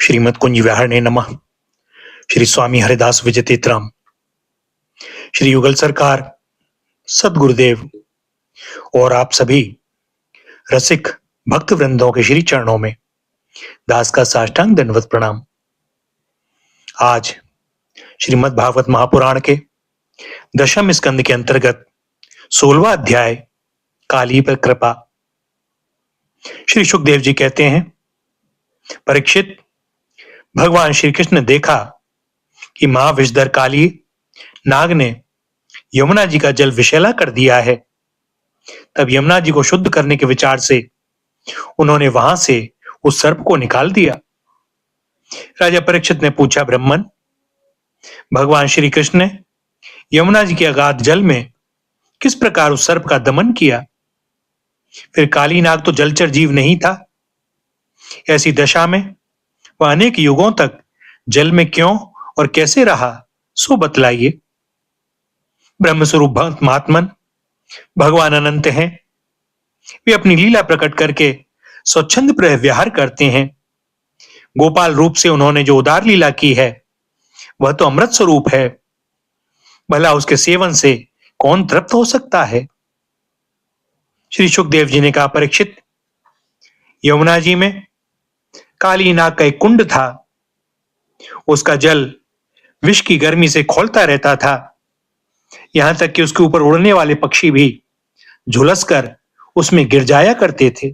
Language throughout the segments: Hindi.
श्रीमद कुंज विहारणे नमः। श्री स्वामी हरिदास विजयतीर्थराम, श्री युगल सरकार, सदगुरुदेव और आप सभी रसिक भक्त वृंदों के श्री चरणों में दास का साष्टांग दंडवत प्रणाम। आज श्रीमद् भागवत महापुराण के दशम स्कंद के अंतर्गत 16वां अध्याय काली पर कृपा। श्री सुखदेव जी कहते हैं, परीक्षित, भगवान श्री कृष्ण ने देखा कि महाविषधर काली नाग ने यमुना जी का जल विषैला कर दिया है। तब यमुना जी को शुद्ध करने के विचार से उन्होंने वहां से उस सर्प को निकाल दिया। राजा परीक्षित ने पूछा, ब्राह्मण, भगवान श्री कृष्ण ने यमुना जी के अगाध जल में किस प्रकार उस सर्प का दमन किया? फिर काली नाग तो जलचर जीव नहीं था। ऐसी दशा में वह अनेक युगों तक जल में क्यों और कैसे रहा, सो बतलाइए। ब्रह्मस्वरूप महात्मन भगवान अनंत हैं। वे अपनी लीला प्रकट करके स्वच्छंद व्यवहार करते हैं। गोपाल रूप से उन्होंने जो उदार लीला की है वह तो अमृत स्वरूप है। भला उसके सेवन से कौन तृप्त हो सकता है? श्री सुखदेव जी ने कहा, परीक्षित, यमुना जी में काली नाग का एक कुंड था। उसका जल विष की गर्मी से खौलता रहता था, यहां तक कि उसके ऊपर उड़ने वाले पक्षी भी झुलसकर उसमें गिर जाया करते थे।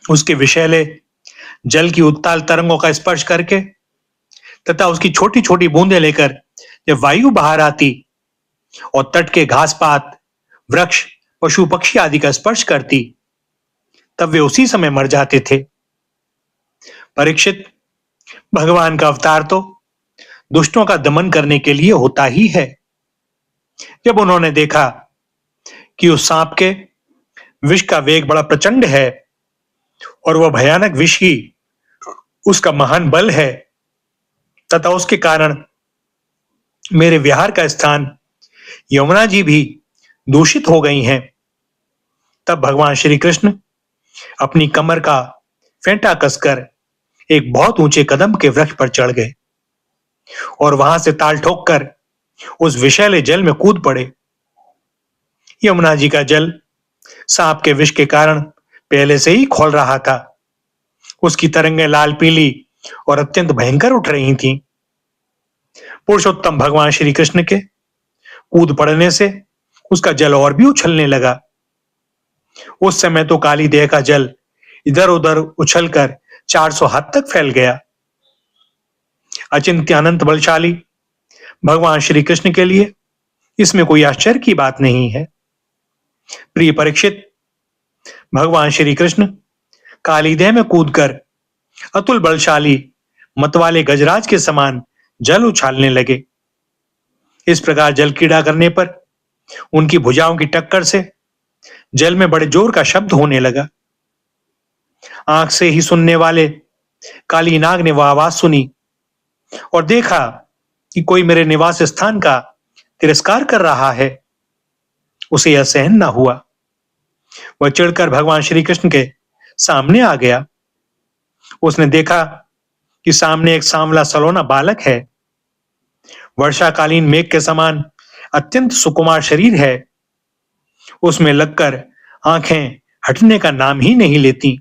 उसके विषैले जल की उत्ताल तरंगों का स्पर्श करके तथा उसकी छोटी छोटी बूंदें लेकर जब वायु बाहर आती और तट के घास पात, वृक्ष, पशु पक्षी आदि का स्पर्श करती, तब वे उसी समय मर जाते थे। परीक्षित, भगवान का अवतार तो दुष्टों का दमन करने के लिए होता ही है। जब उन्होंने देखा कि उस सांप के विष का वेग बड़ा प्रचंड है और वह भयानक विष ही उसका महान बल है तथा उसके कारण मेरे विहार का स्थान यमुना जी भी दूषित हो गई हैं, तब भगवान श्री कृष्ण अपनी कमर का फेंटा कसकर एक बहुत ऊंचे कदम के वृक्ष पर चढ़ गए और वहां से ताल ठोककर उस विषैले जल में कूद पड़े। यमुना जी का जल सांप के विष के कारण पहले से ही खौल रहा था। उसकी तरंगें लाल पीली और अत्यंत भयंकर उठ रही थीं। पुरुषोत्तम भगवान श्री कृष्ण के कूद पड़ने से उसका जल और भी उछलने लगा। उस समय तो काली देह का जल इधर उधर उछलकर 400 हाथ तक फैल गया। अचिंत्य अनंत बलशाली भगवान श्री कृष्ण के लिए इसमें कोई आश्चर्य की बात नहीं है। प्रिय परीक्षित, भगवान श्री कृष्ण काली देह में कूदकर अतुल बलशाली मतवाले गजराज के समान जल उछालने लगे। इस प्रकार जल क्रीड़ा करने पर उनकी भुजाओं की टक्कर से जल में बड़े जोर का शब्द होने लगा। आंख से ही सुनने वाले काली नाग ने वह आवाज सुनी और देखा कि कोई मेरे निवास स्थान का तिरस्कार कर रहा है। उसे यह सहन न हुआ। वह चिढ़कर भगवान श्री कृष्ण के सामने आ गया। उसने देखा कि सामने एक सांवला सलोना बालक है। वर्षाकालीन मेघ के समान अत्यंत सुकुमार शरीर है। उसमें लगकर आंखें हटने का नाम ही नहीं लेती।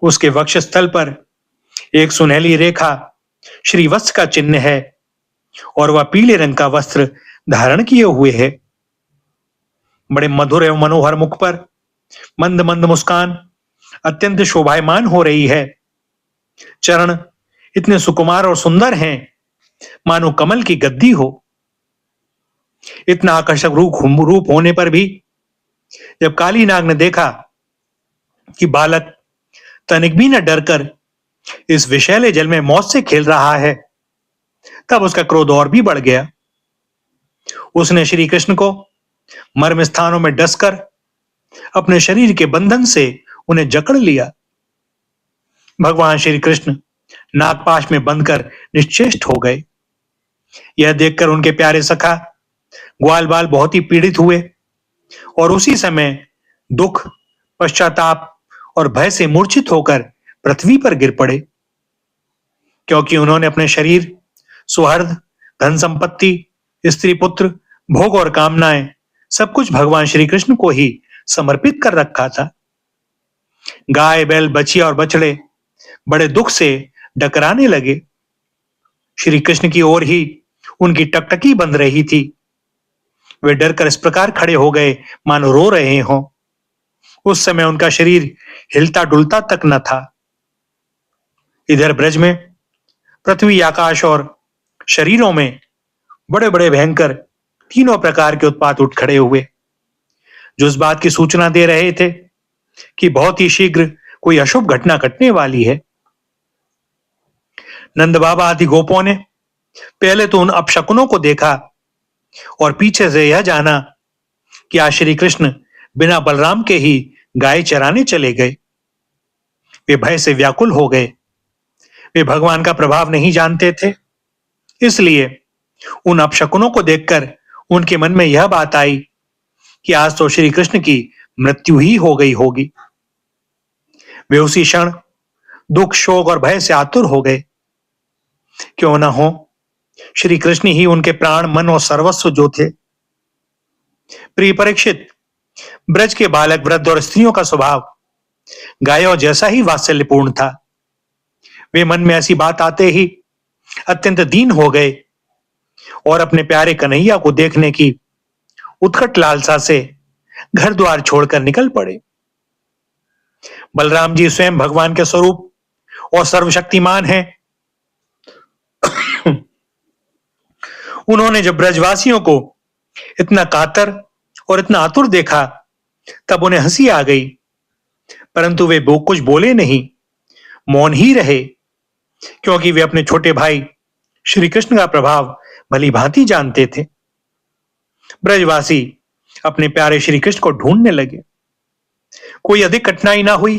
उसके वक्षस्थल पर एक सुनहली रेखा श्रीवत्स का चिन्ह है और वह पीले रंग का वस्त्र धारण किए हुए है। बड़े मधुर एवं मनोहर मुख पर मंद मंद मुस्कान अत्यंत शोभायमान हो रही है। चरण इतने सुकुमार और सुंदर हैं मानो कमल की गद्दी हो। इतना आकर्षक रूप होने पर भी जब काली नाग ने देखा कि बालक तनिक भी न डरकर इस विषैले जल में मौत से खेल रहा है, तब उसका क्रोध और भी बढ़ गया। उसने श्री कृष्ण को मर्म स्थानों में डसकर अपने शरीर के बंधन से उन्हें जकड़ लिया। भगवान श्री कृष्ण नागपाश में बंधकर निश्चेष्ट हो गए। यह देखकर उनके प्यारे सखा ग्वाल बाल बहुत ही पीड़ित हुए और उसी समय दुख, पश्चाताप और भय से मूर्छित होकर पृथ्वी पर गिर पड़े। क्योंकि उन्होंने अपने शरीर, सुहृद, धन संपत्ति, स्त्री पुत्र, भोग और कामनाएं सब कुछ भगवान श्री कृष्ण को ही समर्पित कर रखा था। गाय, बैल, बछिया और बछड़े बड़े दुख से डकराने लगे। श्री कृष्ण की ओर ही उनकी टकटकी बंध रही थी। वे डरकर इस प्रकार खड़े हो गए मानो रो रहे हों। उस समय उनका शरीर हिलता डुलता तक न था। इधर ब्रज में पृथ्वी, आकाश और शरीरों में बड़े बड़े भयंकर तीनों प्रकार के उत्पात उठ खड़े हुए, जो इस बात की सूचना दे रहे थे कि बहुत ही शीघ्र कोई अशुभ घटना घटने वाली है। नंद बाबा आदि गोपों ने पहले तो उन अपशकुनों को देखा और पीछे से यह जाना कि आज श्री कृष्ण बिना बलराम के ही गाय चराने चले गए। वे भय से व्याकुल हो गए। वे भगवान का प्रभाव नहीं जानते थे, इसलिए उन अपशकुनों को देखकर उनके मन में यह बात आई कि आज तो श्री कृष्ण की मृत्यु ही हो गई होगी। वे उसी क्षण दुख, शोक और भय से आतुर हो गए। क्यों न हो, श्री कृष्ण ही उनके प्राण, मन और सर्वस्व जो थे। प्रिय परीक्षित, ब्रज के बालक, वृद्ध और स्त्रियों का स्वभाव गायों जैसा ही वात्सल्यपूर्ण था। वे मन में ऐसी बात आते ही अत्यंत दीन हो गए और अपने प्यारे कन्हैया को देखने की उत्कट लालसा से घर द्वार छोड़कर निकल पड़े। बलराम जी स्वयं भगवान के स्वरूप और सर्वशक्तिमान हैं। उन्होंने जब ब्रजवासियों को इतना कातर और इतना आतुर देखा, तब उन्हें हंसी आ गई, परंतु वे कुछ बोले नहीं, मौन ही रहे, क्योंकि वे अपने छोटे भाई श्री कृष्ण का प्रभाव भली भांति जानते थे। ब्रजवासी अपने प्यारे श्री कृष्ण को ढूंढने लगे। कोई अधिक कठिनाई ना हुई,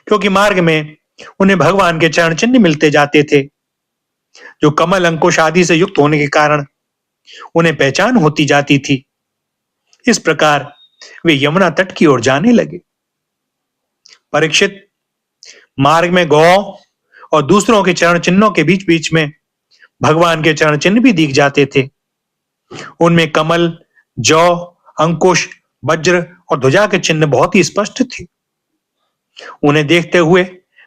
क्योंकि मार्ग में उन्हें भगवान के चरण चिन्ह मिलते जाते थे, जो कमल, अंकुश आदि से युक्त होने के कारण उन्हें पहचान होती जाती थी। इस प्रकार वे यमुना तट की ओर जाने लगे। परीक्षित, मार्ग में गौ और दूसरों के चरण चिन्हों के बीच बीच में भगवान के चरण चिन्ह भी दिख जाते थे। उनमें कमल, जौ, अंकुश, वज्र और ध्वजा के चिन्ह बहुत ही स्पष्ट थे। उन्हें देखते हुए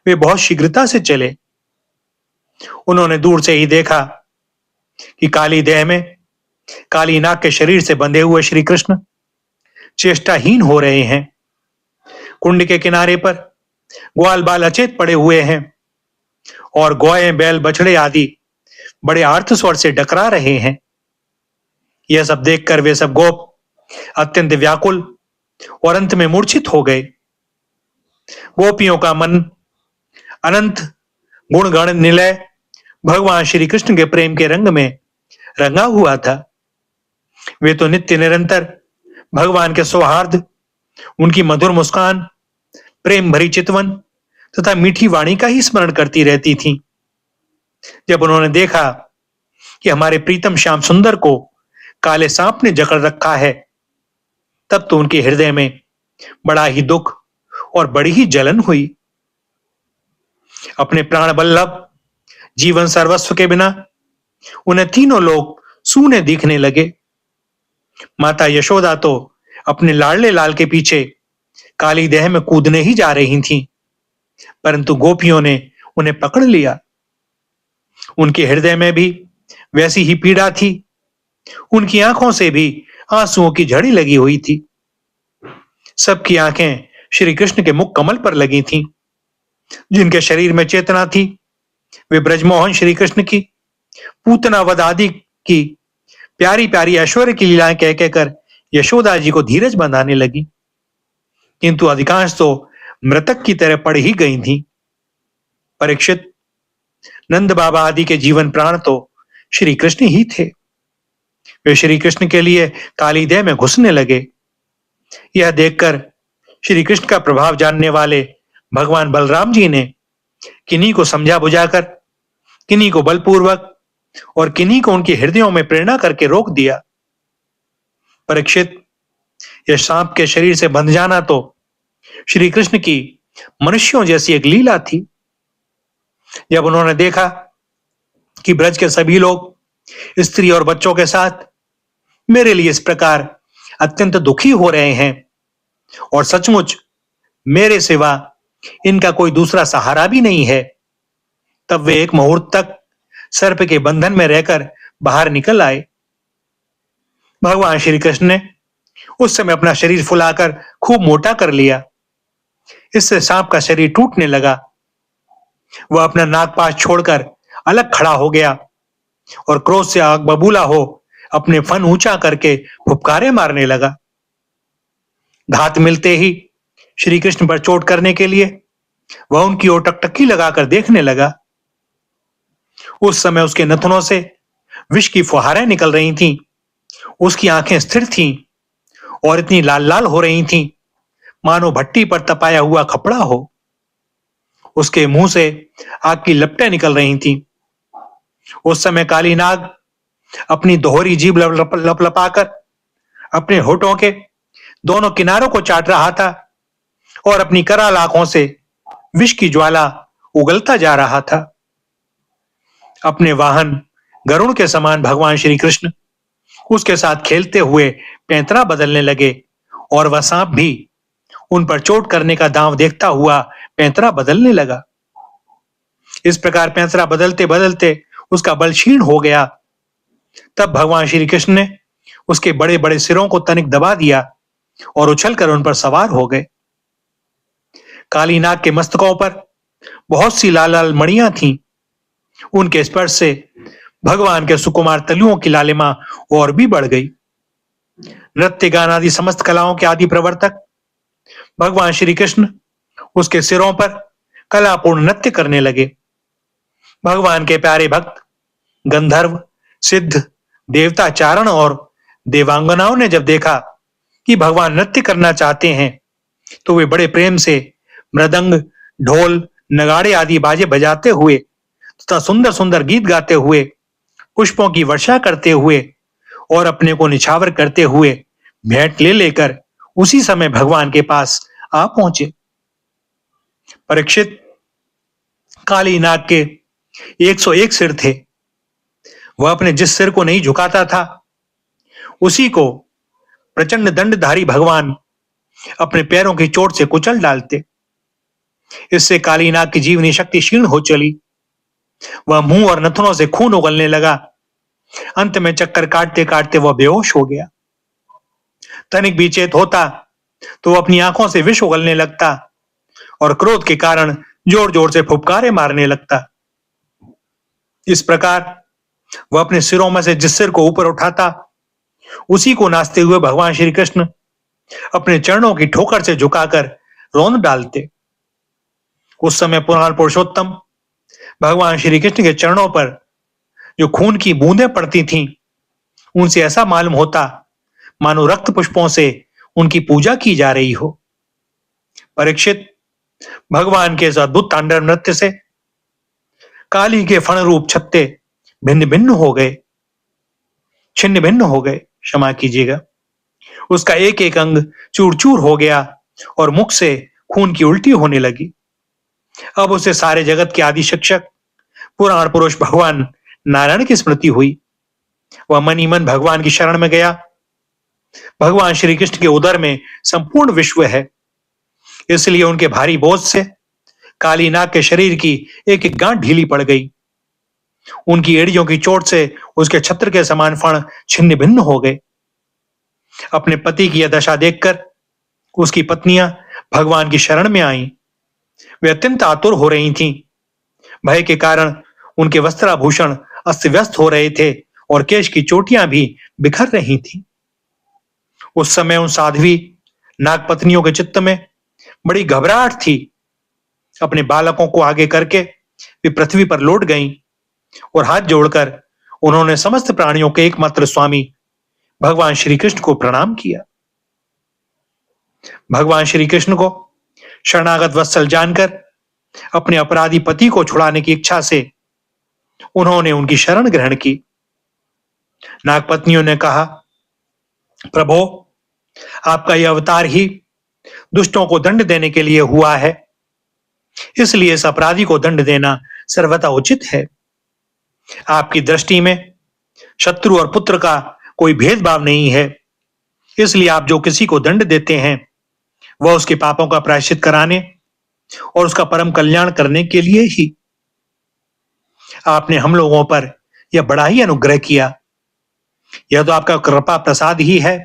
वे बहुत शीघ्रता से चले। उन्होंने दूर से ही देखा कि काली देह में, काली नाग के शरीर से बंधे हुए श्री कृष्ण चेष्टाहीन हो रहे हैं। कुंड के किनारे पर ग्वाल बाल अचेत पड़े हुए हैं और गौएं, बैल, बछड़े आदि बड़े आर्त स्वर से डकरा रहे हैं। यह सब देखकर वे सब गोप अत्यंत व्याकुल और अंत में मूर्छित हो गए। गोपियों का मन अनंत गुणगण निलय भगवान श्री कृष्ण के प्रेम के रंग में रंगा हुआ था। वे तो नित्य निरंतर भगवान के सौहार्द, उनकी मधुर मुस्कान, प्रेम भरी चितवन तथा मीठी वाणी का ही स्मरण करती रहती थीं। जब उन्होंने देखा कि हमारे प्रीतम श्याम सुंदर को काले सांप ने जकड़ रखा है, तब तो उनके हृदय में बड़ा ही दुख और बड़ी ही जलन हुई। अपने प्राण बल्लभ, जीवन सर्वस्व के बिना उन्हें तीनों लोग सूने दिखने लगे। माता यशोदा तो अपने लाडले लाल के पीछे काली देह में कूदने ही जा रही थीं, परंतु गोपियों ने उन्हें पकड़ लिया। उनके हृदय में भी वैसी ही पीड़ा थी। उनकी आंखों से भी आंसुओं की झड़ी लगी हुई थी। सबकी आंखें श्री कृष्ण के मुख कमल पर लगी थीं। जिनके शरीर में चेतना थी, वे ब्रजमोहन श्री कृष्ण की पूतना वध आदि की प्यारी प्यारी ऐश्वर्य की लीलाएं कह कहकर यशोदा जी को धीरज बंधाने लगी, किंतु अधिकांश तो मृतक की तरह पड़ ही गई थी। परीक्षित, नंद बाबा आदि के जीवन प्राण तो श्री कृष्ण ही थे। वे श्री कृष्ण के लिए काली देह में घुसने लगे। यह देखकर श्री कृष्ण का प्रभाव जानने वाले भगवान बलराम जी ने किन्हीं को समझा बुझाकर, किन्हीं को बलपूर्वक और किन्हीं को उनके हृदयों में प्रेरणा करके रोक दिया। परीक्षित, यह सांप के शरीर से बंध जाना तो श्री कृष्ण की मनुष्यों जैसी एक लीला थी। जब उन्होंने देखा कि ब्रज के सभी लोग स्त्री और बच्चों के साथ मेरे लिए इस प्रकार अत्यंत दुखी हो रहे हैं और सचमुच मेरे सिवा इनका कोई दूसरा सहारा भी नहीं है, तब वे एक मुहूर्त तक सर्प के बंधन में रहकर बाहर निकल आए। भगवान श्री कृष्ण ने उस समय अपना शरीर फुलाकर खूब मोटा कर लिया। इससे सांप का शरीर टूटने लगा। वह अपना नागपाश छोड़कर अलग खड़ा हो गया और क्रोध से आग बबूला हो अपने फन ऊंचा करके फुफकारे मारने लगा। घात मिलते ही श्री कृष्ण पर चोट करने के लिए वह उनकी ओर टकटकी लगाकर देखने लगा। उस समय उसके नथनों से विष की फुहारें निकल रही थीं। उसकी आंखें स्थिर थीं और इतनी लाल लाल हो रही थीं मानो भट्टी पर तपाया हुआ कपड़ा हो। उसके मुंह से आग की लपटें निकल रही थीं। उस समय काली नाग अपनी दोहरी जीभ लपलपाकर अपने होठों के दोनों किनारों को चाट रहा था और अपनी कराल आंखों से विष की ज्वाला उगलता जा रहा था। अपने वाहन गरुड़ के समान भगवान श्री कृष्ण उसके साथ खेलते हुए पैंतरा बदलने लगे और वह सांप भी उन पर चोट करने का दांव देखता हुआ पैंतरा बदलने लगा। इस प्रकार पैंतरा बदलते बदलते उसका बल क्षीण हो गया। तब भगवान श्री कृष्ण ने उसके बड़े बड़े सिरों को तनिक दबा दिया और उछलकर उन पर सवार हो गए। काली नाग के मस्तकों पर बहुत सी लाल लाल मणियां थीं। उनके स्पर्श से भगवान के सुकुमार तलुओं की लालिमा और भी बढ़ गई। नृत्य गान आदि समस्त कलाओं के आदि प्रवर्तक भगवान श्री कृष्ण उसके सिरों पर कलापूर्ण नृत्य करने लगे। भगवान के प्यारे भक्त गंधर्व, सिद्ध, देवता, चारण और देवांगनाओं ने जब देखा कि भगवान नृत्य करना चाहते हैं तो वे बड़े प्रेम से मृदंग, ढोल, नगाड़े आदि बाजे बजाते हुए तथा सुंदर सुंदर गीत गाते हुए, पुष्पों की वर्षा करते हुए और अपने को निछावर करते हुए भेंट ले लेकर उसी समय भगवान के पास आ पहुंचे। परीक्षित, काली नाग के 101 सिर थे। वह अपने जिस सिर को नहीं झुकाता था उसी को प्रचंड दंडधारी भगवान अपने पैरों की चोट से कुचल डालते। इससे काली नाग की जीवनी शक्ति क्षीण हो चली। वह मुंह और नथनों से खून उगलने लगा। अंत में चक्कर काटते काटते वह बेहोश हो गया। तनिक भी चेत होता तो वह अपनी आंखों से विष उगलने लगता और क्रोध के कारण जोर जोर से फुफकारे मारने लगता। इस प्रकार वह अपने सिरों में से जिस सिर को ऊपर उठाता उसी को नाचते हुए भगवान श्री कृष्ण अपने चरणों की ठोकर से झुकाकर रौंद डालते। उस समय पुराण पुरुषोत्तम भगवान श्री कृष्ण के चरणों पर जो खून की बूंदें पड़ती थीं, उनसे ऐसा मालूम होता मानो रक्त पुष्पों से उनकी पूजा की जा रही हो। परीक्षित, भगवान के इस अद्भुत तांडव नृत्य से काली के फण रूप छत्ते भिन्न भिन्न हो गए, छिन्न भिन्न हो गए, क्षमा कीजिएगा। उसका एक एक अंग चूर चूर हो गया और मुख से खून की उल्टी होने लगी। अब उसे सारे जगत के आदि शिक्षक पुराण पुरुष भगवान नारायण की स्मृति हुई। वह मन ही मन भगवान की शरण में गया। भगवान श्री कृष्ण के उदर में संपूर्ण विश्व है, इसलिए उनके भारी बोझ से काली नाग के शरीर की एक एक गांठ ढीली पड़ गई। उनकी एड़ियों की चोट से उसके छत्र के समान फण छिन्न भिन्न हो गए। अपने पति की यह दशा देखकर उसकी पत्नियां भगवान की शरण में आईं। वे अत्यंत आतुर हो रही थीं। भय के कारण उनके वस्त्राभूषण अस्त व्यस्त हो रहे थे और केश की चोटियां भी बिखर रही थीं। उस समय उन साध्वी नागपत्नियों के चित्त में बड़ी घबराहट थी। अपने बालकों को आगे करके वे पृथ्वी पर लौट गईं और हाथ जोड़कर उन्होंने समस्त प्राणियों के एकमात्र स्वामी भगवान श्री कृष्ण को प्रणाम किया। भगवान श्री कृष्ण को शरणागत वत्सल जानकर अपने अपराधी पति को छुड़ाने की इच्छा से उन्होंने उनकी शरण ग्रहण की। नागपत्नियों ने कहा, प्रभो, आपका यह अवतार ही दुष्टों को दंड देने के लिए हुआ है। इसलिए इस अपराधी को दंड देना सर्वथा उचित है। आपकी दृष्टि में शत्रु और पुत्र का कोई भेदभाव नहीं है, इसलिए आप जो किसी को दंड देते हैं वह उसके पापों का प्रायश्चित कराने और उसका परम कल्याण करने के लिए ही। आपने हम लोगों पर यह बड़ा ही अनुग्रह किया। यह तो आपका कृपा प्रसाद ही है,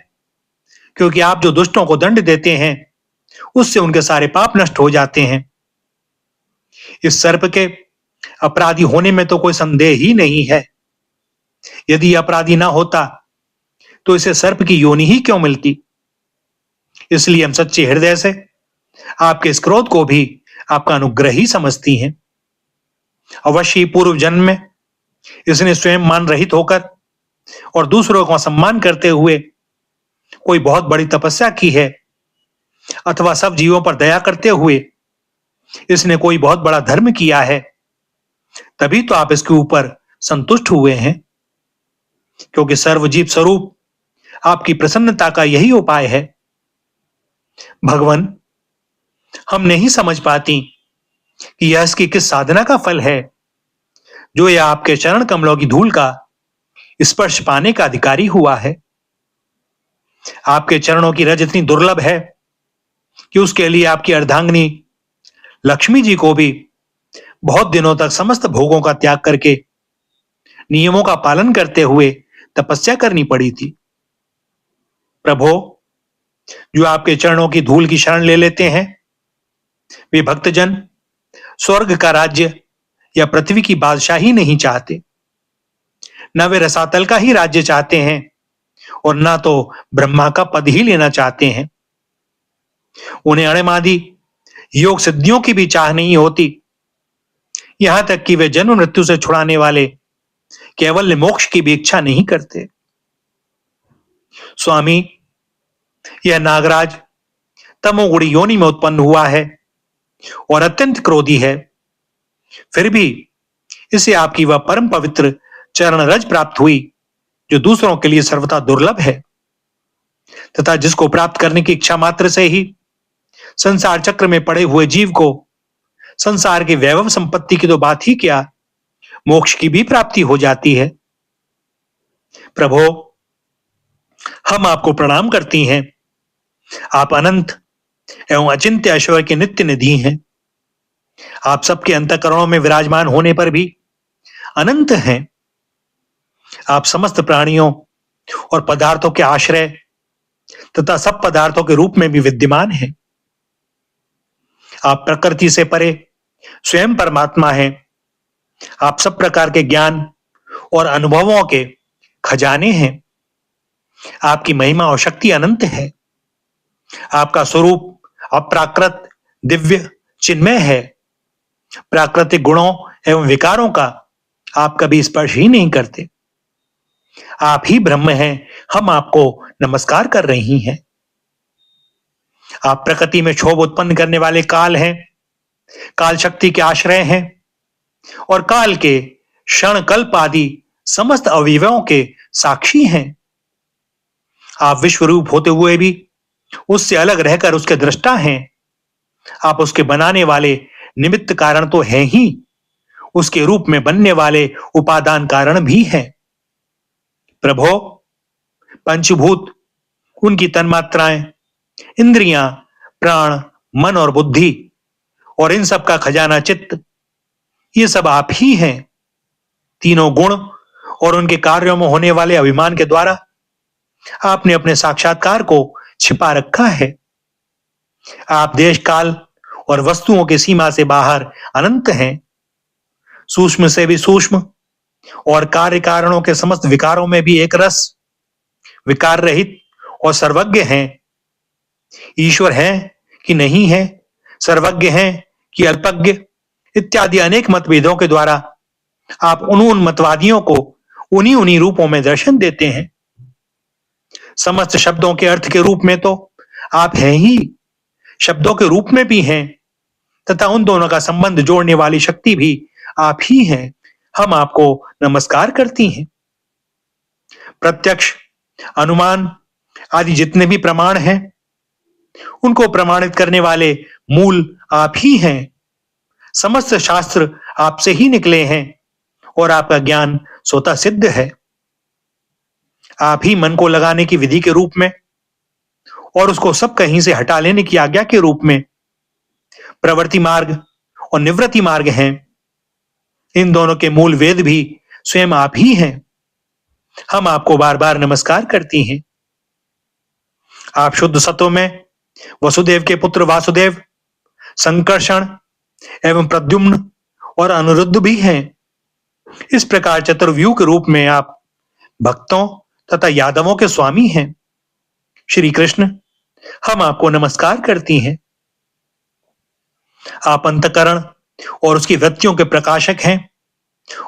क्योंकि आप जो दुष्टों को दंड देते हैं उससे उनके सारे पाप नष्ट हो जाते हैं। इस सर्प के अपराधी होने में तो कोई संदेह ही नहीं है। यदि अपराधी ना होता तो इसे सर्प की योनि ही क्यों मिलती। इसलिए हम सच्चे हृदय से आपके इस क्रोध को भी आपका अनुग्रह ही समझती हैं। अवश्य ही पूर्व जन्म में इसने स्वयं मान रहित होकर और दूसरों का सम्मान करते हुए कोई बहुत बड़ी तपस्या की है, अथवा सब जीवों पर दया करते हुए इसने कोई बहुत बड़ा धर्म किया है, तभी तो आप इसके ऊपर संतुष्ट हुए हैं। क्योंकि सर्वजीव स्वरूप आपकी प्रसन्नता का यही उपाय है। भगवान, हम नहीं समझ पाती कि यह इसकी किस साधना का फल है जो यह आपके चरण कमलों की धूल का स्पर्श पाने का अधिकारी हुआ है। आपके चरणों की रज इतनी दुर्लभ है कि उसके लिए आपकी अर्धांगिनी लक्ष्मी जी को भी बहुत दिनों तक समस्त भोगों का त्याग करके नियमों का पालन करते हुए तपस्या करनी पड़ी थी। प्रभो, जो आपके चरणों की धूल की शरण ले लेते हैं वे भक्तजन स्वर्ग का राज्य या पृथ्वी की बादशाही नहीं चाहते, न वे रसातल का ही राज्य चाहते हैं और न तो ब्रह्मा का पद ही लेना चाहते हैं। उन्हें अणिमादि योग सिद्धियों की भी चाह नहीं होती, यहां तक कि वे जन्म मृत्यु से छुड़ाने वाले केवल मोक्ष की भी इच्छा नहीं करते। स्वामी, यह नागराज तमोगुणी योनि में उत्पन्न हुआ है और अत्यंत क्रोधी है, फिर भी इसे आपकी वह परम पवित्र चरण रज प्राप्त हुई जो दूसरों के लिए सर्वथा दुर्लभ है, तथा जिसको प्राप्त करने की इच्छा मात्र से ही संसार चक्र में पड़े हुए जीव को संसार के वैभव संपत्ति की तो बात ही क्या, मोक्ष की भी प्राप्ति हो जाती है। प्रभो, हम आपको प्रणाम करती हैं। आप अनंत एवं अचिंत्य ऐश्वर्य के नित्य निधि हैं। आप सबके अंतःकरणों में विराजमान होने पर भी अनंत हैं। आप समस्त प्राणियों और पदार्थों के आश्रय तथा सब पदार्थों के रूप में भी विद्यमान हैं। आप प्रकृति से परे स्वयं परमात्मा हैं। आप सब प्रकार के ज्ञान और अनुभवों के खजाने हैं। आपकी महिमा और शक्ति अनंत है। आपका स्वरूप अप्राकृत, दिव्य, चिन्मय है। प्राकृतिक गुणों एवं विकारों का आप कभी स्पर्श ही नहीं करते। आप ही ब्रह्म हैं। हम आपको नमस्कार कर रही हैं। आप प्रकृति में क्षोभ उत्पन्न करने वाले काल हैं, काल शक्ति के आश्रय हैं और काल के क्षण कल्प आदि समस्त अवयवों के साक्षी हैं। आप विश्व रूप होते हुए भी उससे अलग रहकर उसके दृष्टा हैं। आप उसके बनाने वाले निमित्त कारण तो हैं ही, उसके रूप में बनने वाले उपादान कारण भी हैं। प्रभो, पंचभूत, उनकी तन्मात्राएं, इंद्रियां, प्राण, मन और बुद्धि और इन सब का खजाना चित्त, ये सब आप ही हैं। तीनों गुण और उनके कार्यों में होने वाले अभिमान के द्वारा आपने अपने साक्षात्कार को छिपा रखा है। आप देश काल और वस्तुओं की सीमा से बाहर अनंत हैं। सूक्ष्म से भी सूक्ष्म और कार्य कारणों के समस्त विकारों में भी एक रस, विकार रहित और सर्वज्ञ हैं। ईश्वर है कि नहीं है, सर्वज्ञ हैं कि अल्पज्ञ, इत्यादि अनेक मतभेदों के द्वारा आप उन मतवादियों को उन्हीं रूपों में दर्शन देते हैं। समस्त शब्दों के अर्थ के रूप में तो आप हैं ही, शब्दों के रूप में भी हैं तथा उन दोनों का संबंध जोड़ने वाली शक्ति भी आप ही हैं। हम आपको नमस्कार करती हैं। प्रत्यक्ष, अनुमान आदि जितने भी प्रमाण हैं उनको प्रमाणित करने वाले मूल आप ही हैं। समस्त शास्त्र आपसे ही निकले हैं और आपका ज्ञान स्वतः सिद्ध है। आप ही मन को लगाने की विधि के रूप में और उसको सब कहीं से हटा लेने की आज्ञा के रूप में प्रवृत्ति मार्ग और निवृत्ति मार्ग हैं। इन दोनों के मूल वेद भी स्वयं आप ही हैं। हम आपको बार बार नमस्कार करती हैं। आप शुद्ध सत्व में वसुदेव के पुत्र वासुदेव, संकर्षण एवं प्रद्युम्न और अनिरुद्ध भी हैं। इस प्रकार चतुर्व्यूह के रूप में आप भक्तों तथा यादवों के स्वामी हैं। श्री कृष्ण, हम आपको नमस्कार करती हैं। आप अंतकरण और उसकी वृत्तियों के प्रकाशक हैं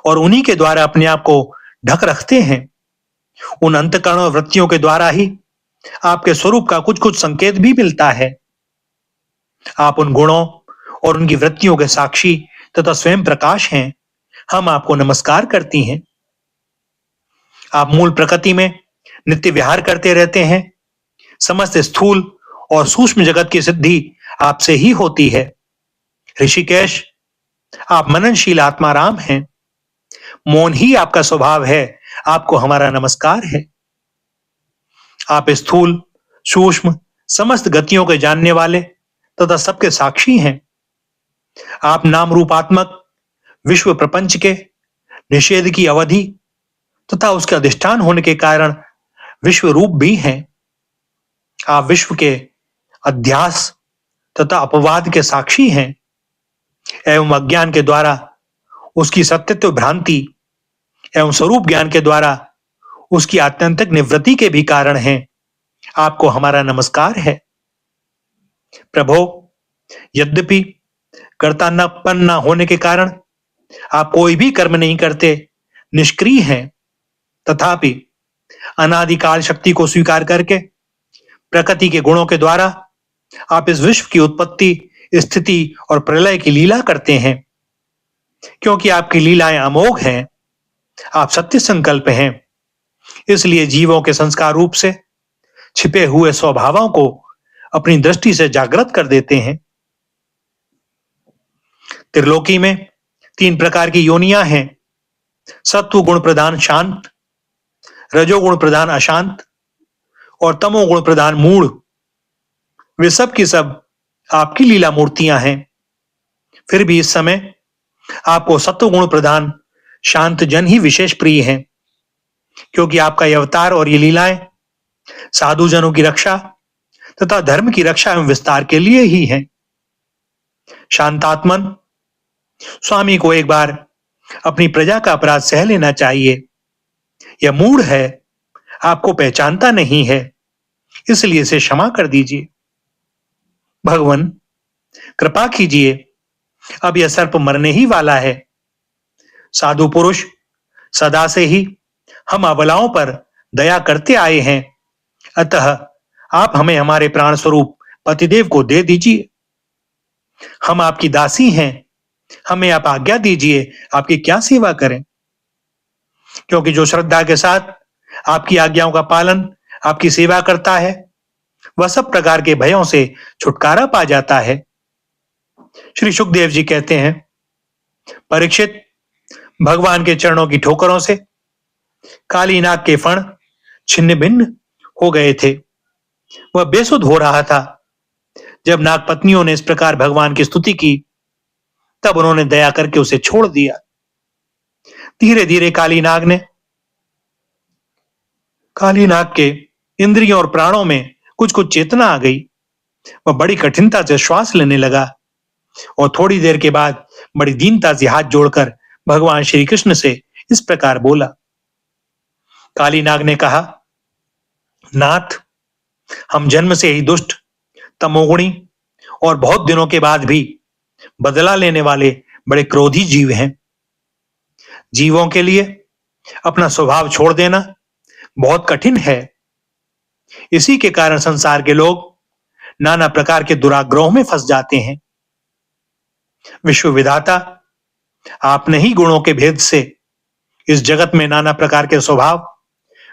और उन्हीं के द्वारा अपने आप को ढक रखते हैं। उन अंतकरण और वृत्तियों के द्वारा ही आपके स्वरूप का कुछ कुछ संकेत भी मिलता है। आप उन गुणों और उनकी वृत्तियों के साक्षी तथा स्वयं प्रकाश हैं। हम आपको नमस्कार करती हैं। आप मूल प्रकृति में नित्य विहार करते रहते हैं। समस्त स्थूल और सूक्ष्म जगत की सिद्धि आपसे ही होती है। ऋषिकेश, आप मननशील आत्माराम हैं। मौन ही आपका स्वभाव है। आपको हमारा नमस्कार है। आप स्थूल, सूक्ष्म, समस्त गतियों के जानने वाले तथा सबके साक्षी हैं। आप नाम रूपात्मक विश्व प्रपंच के निषेध की अवधि तथा उसके अधिष्ठान होने के कारण विश्व रूप भी हैं। आप विश्व के अध्यास तथा अपवाद के साक्षी हैं एवं अज्ञान के द्वारा उसकी सत्यत्व भ्रांति एवं स्वरूप ज्ञान के द्वारा उसकी आत्यंतिक निवृत्ति के भी कारण हैं। आपको हमारा नमस्कार है। प्रभो, यद्यपि कर्तापन न होने के कारण आप कोई भी कर्म नहीं करते, निष्क्रिय हैं, तथापि अनादिकाल शक्ति को स्वीकार करके प्रकृति के गुणों के द्वारा आप इस विश्व की उत्पत्ति, स्थिति और प्रलय की लीला करते हैं। क्योंकि आपकी लीलाएं अमोघ हैं, आप सत्य संकल्प हैं, इसलिए जीवों के संस्कार रूप से छिपे हुए स्वभावों को अपनी दृष्टि से जागृत कर देते हैं। त्रिलोकी में 3 प्रकार की योनियां हैं। सत्व गुण प्रधान शांत, रजोगुण प्रधान अशांत और तमोगुण प्रधान मूढ़। वे सब की सब आपकी लीला मूर्तियां हैं। फिर भी इस समय आपको सत्वगुण प्रधान शांत जन ही विशेष प्रिय हैं, क्योंकि आपका ये अवतार और ये लीलाएं साधु जनों की रक्षा तथा धर्म की रक्षा एवं विस्तार के लिए ही हैं। शांतात्मन, स्वामी को एक बार अपनी प्रजा का अपराध सह लेना चाहिए। यह मूढ़ है, आपको पहचानता नहीं है, इसलिए इसे क्षमा कर दीजिए। भगवान, कृपा कीजिए, अब यह सर्प मरने ही वाला है। साधु पुरुष सदा से ही हम अबलाओं पर दया करते आए हैं, अतः आप हमें हमारे प्राण स्वरूप पतिदेव को दे दीजिए। हम आपकी दासी हैं, हमें आप आज्ञा दीजिए, आपकी क्या सेवा करें। क्योंकि जो श्रद्धा के साथ आपकी आज्ञाओं का पालन, आपकी सेवा करता है, वह सब प्रकार के भयों से छुटकारा पा जाता है। श्री सुखदेव जी कहते हैं, परीक्षित, भगवान के चरणों की ठोकरों से काली नाग के फण छिन्न भिन्न हो गए थे। वह बेसुध हो रहा था। जब नाग पत्नियों ने इस प्रकार भगवान की स्तुति की, तब उन्होंने दया करके उसे छोड़ दिया। धीरे धीरे काली नाग के इंद्रियों और प्राणों में कुछ कुछ चेतना आ गई। वह बड़ी कठिनता से श्वास लेने लगा और थोड़ी देर के बाद बड़ी दीनता से हाथ जोड़कर भगवान श्री कृष्ण से इस प्रकार बोला। काली नाग ने कहा, नाथ, हम जन्म से ही दुष्ट, तमोगुणी और बहुत दिनों के बाद भी बदला लेने वाले बड़े क्रोधी जीव हैं। जीवों के लिए अपना स्वभाव छोड़ देना बहुत कठिन है। इसी के कारण संसार के लोग नाना प्रकार के दुराग्रहों में फंस जाते हैं। विश्व विधाता, आपने ही गुणों के भेद से इस जगत में नाना प्रकार के स्वभाव,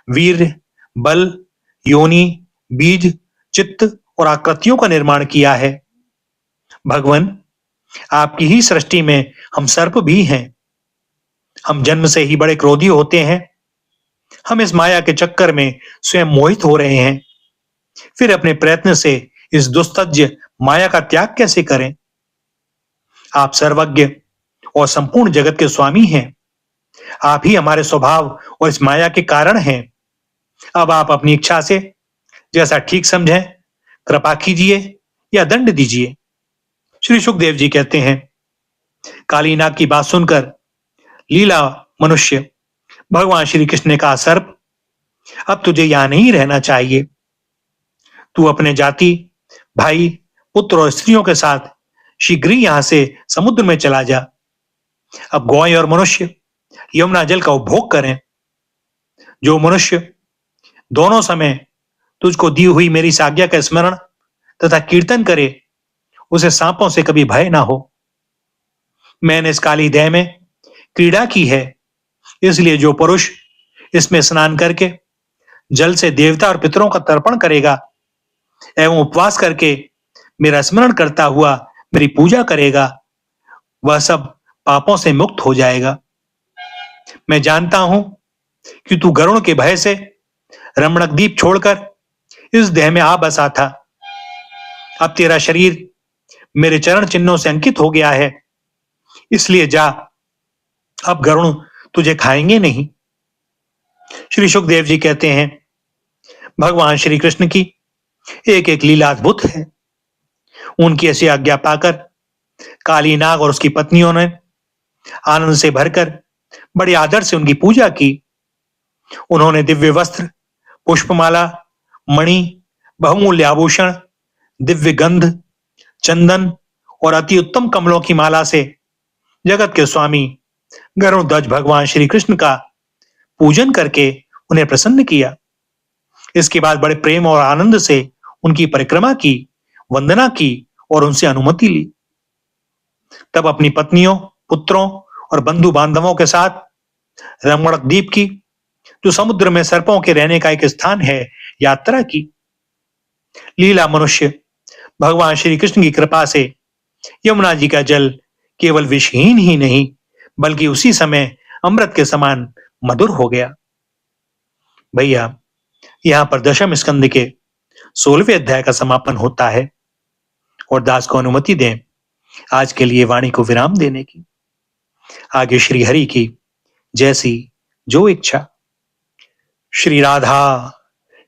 वीर, बल, योनि, बीज, चित्त और आकृतियों का निर्माण किया है। भगवान, आपकी ही सृष्टि में हम सर्प भी हैं। हम जन्म से ही बड़े क्रोधी होते हैं। हम इस माया के चक्कर में स्वयं मोहित हो रहे हैं। फिर अपने प्रयत्न से इस दुस्तज्य माया का त्याग कैसे करें? आप सर्वज्ञ और संपूर्ण जगत के स्वामी हैं। आप ही हमारे स्वभाव और इस माया के कारण हैं। अब आप अपनी इच्छा से जैसा ठीक समझें, कृपा कीजिए या दंड दीजिए। श्री सुखदेव जी कहते हैं, कालीनाग की बात सुनकर लीला मनुष्य भगवान श्री कृष्ण ने कहा, सर्प, अब तुझे यहां नहीं रहना चाहिए। तू अपने जाति, भाई, पुत्र और स्त्रियों के साथ शीघ्र ही यहां से समुद्र में चला जा। अब गौएं और मनुष्य यमुना जल का उपभोग करें। जो मनुष्य दोनों समय तुझको दी हुई मेरी इस आज्ञा का स्मरण तथा कीर्तन करे, उसे सांपों से कभी भय ना हो। मैंने इस काली देह में क्रीड़ा की है, इसलिए जो पुरुष इसमें स्नान करके जल से देवता और पितरों का तर्पण करेगा एवं उपवास करके मेरा स्मरण करता हुआ मेरी पूजा करेगा, वह सब पापों से मुक्त हो जाएगा। मैं जानता हूं कि तू गरुण के भय से रमणक द्वीप छोड़कर इस देह में आ बसा था। अब तेरा शरीर मेरे चरण चिन्हों से अंकित हो गया है, इसलिए जा, अब गरुण तुझे खाएंगे नहीं। श्री सुखदेव जी कहते हैं, भगवान श्री कृष्ण की एक एक लीला अद्भुत है। उनकी ऐसी आज्ञा पाकर काली नाग और उसकी पत्नियों ने आनंद से भरकर बड़े आदर से उनकी पूजा की। उन्होंने दिव्य वस्त्र, पुष्पमाला, मणि, बहुमूल्य आभूषण, दिव्य गंध, चंदन और अति उत्तम कमलों की माला से जगत के स्वामी गरुड़ध्वज भगवान श्री कृष्ण का पूजन करके उन्हें प्रसन्न किया। इसके बाद बड़े प्रेम और आनंद से उनकी परिक्रमा की, वंदना की और उनसे अनुमति ली। तब अपनी पत्नियों, पुत्रों और बंधु बांधवों के साथ रमणक द्वीप की, जो समुद्र में सर्पों के रहने का एक स्थान है, यात्रा की। लीला मनुष्य भगवान श्री कृष्ण की कृपा से यमुना जी का जल केवल विषहीन ही नहीं, बल्कि उसी समय अमृत के समान मधुर हो गया। भैया, यहां पर दशम स्कंद के 16वें अध्याय का समापन होता है और दास को अनुमति दें आज के लिए वाणी को विराम देने की। आगे श्री हरि की जैसी जो इच्छा। श्री राधा,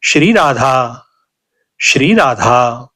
श्री राधा, श्री राधा।